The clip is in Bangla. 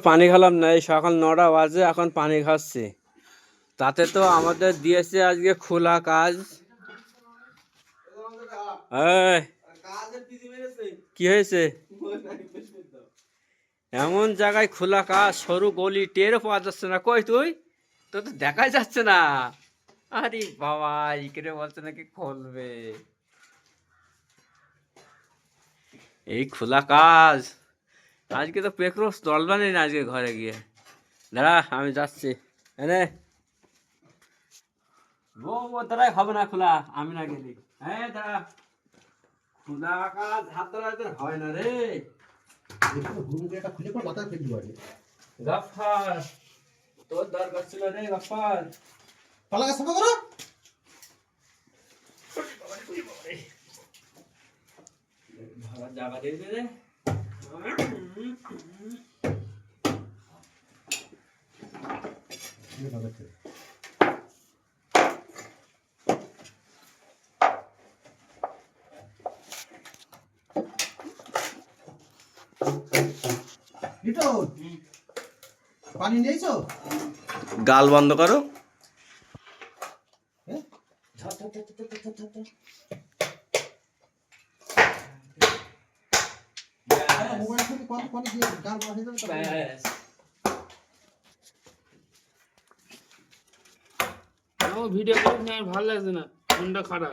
পানি খেলাম না, এই সকাল 9টা বাজে, এখন পানি খাচ্ছি। তাতে তো আমাদের দিয়েছে আজকে খোলা কাজ। কি হয়েছে? এমন জায়গায় খোলা কাজ, সরু গলি, টেরও পাওয়া যাচ্ছে না। কই তুই? তো তো দেখাই যাচ্ছে না। আরে বাবা, ইকরে বলছে নাকি খুলবে। এই খোলা কাজ আজকে তো পেকরোস দলবানি না আজকে ঘরে গিয়ে। দাঁড়া, আমি যাচ্ছি। এনে ও দাঁড়াই হবে না খোলা, আমি না গেলি। হ্যাঁ দাঁড়া, খোলা কাজ হাত ধরা হয় না রে। গাফার, তোর দরকার ছিল রে গাফার। পালা গাছ সাফা করো। ভাড়া জায়গা দিয়ে দে রে। পানি নিয়েছো? গাল বন্ধ করো। ভিডিও করে ভালো লাগছে না, মনটা খারাপ।